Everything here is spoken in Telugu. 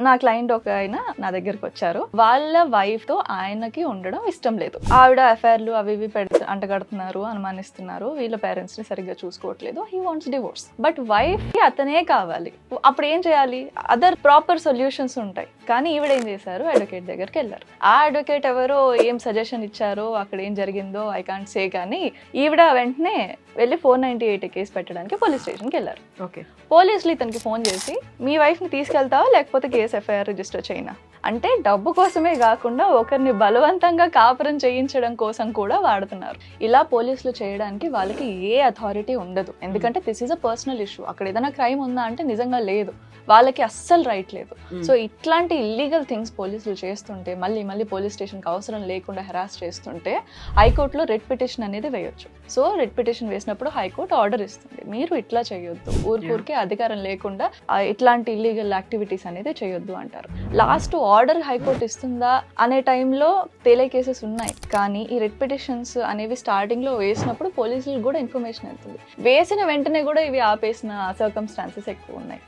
నా క్లయింట్ ఒక ఆయన నా దగ్గరికి వచ్చారు. వాళ్ళ వైఫ్ తో ఆయనకి ఉండడం ఇష్టం లేదు. ఆవిడ అఫైర్లు అవి ఇవి అంటగడుతున్నారు, అనుమానిస్తున్నారు, వీళ్ళ పేరెంట్స్ ని సరిగ్గా చూసుకోవట్లేదు. He wants divorce. But wife కి అతనే కావాలి. అప్పుడు ఏం చేయాలి? అదర్ ప్రాపర్ సొల్యూషన్స్ ఉంటాయి. కానీ ఈవిడ ఏం చేశారు? అడ్వకేట్ దగ్గరికి వెళ్ళారు. ఆ అడ్వకేట్ ఎవరో ఏం సజెషన్ ఇచ్చారో, అక్కడ ఏం జరిగిందో ఐ కాంట్ సే, కానీ ఈవిడ వెంటనే వెళ్ళి 498 కేసు పెట్టడానికి పోలీస్ స్టేషన్కి వెళ్ళారు. ఓకే, పోలీసులు ఇతనికి ఫోన్ చేసి మీ వైఫ్ని తీసుకెళ్తావా లేకపోతే కేసు ఎఫ్ఐఆర్ రిజిస్టర్ చేయనా అంటే, డబ్బు కోసమే కాకుండా ఒకరిని బలవంతంగా కాపురం చేయించడం కోసం కూడా వాడుతున్నారు. ఇలా పోలీసులు చేయడానికి వాళ్ళకి ఏ అథారిటీ ఉండదు. ఎందుకంటే this is a personal issue. అక్కడ ఏదైనా క్రైమ్ ఉందా అంటే నిజంగా లేదు, వాళ్ళకి అస్సలు రైట్ లేదు. సో ఇట్లాంటి ఇల్లీగల్ థింగ్స్ పోలీసులు చేస్తుంటే, మళ్ళీ మళ్ళీ పోలీస్ స్టేషన్కి అవసరం లేకుండా హెరాస్ చేస్తుంటే హైకోర్టులో రెడ్ పిటిషన్ అనేది వేయొచ్చు. సో రెడ్ పిటిషన్ వేసినప్పుడు హైకోర్టు ఆర్డర్ ఇస్తుంది, మీరు ఇట్లా చేయొద్దు, ఊరికే అధికారం లేకుండా ఇట్లాంటి ఇల్లీగల్ యాక్టివిటీస్ అనేది చేయొద్దు అంటారు. లాస్ట్ ఆర్డర్ హైకోర్టు ఇస్తుందా అనే టైంలో తేలే కేసెస్ ఉన్నాయి. కానీ ఈ రెడ్ పిటిషన్స్ అనేవి స్టార్టింగ్ లో వేసినప్పుడు పోలీసులకు కూడా ఇన్ఫర్మేషన్ వెళ్తుంది. వేసిన వెంటనే కూడా ఇవి ఆపేసిన సర్కమ్స్టాన్సెస్ ఎక్కువ ఉన్నాయి.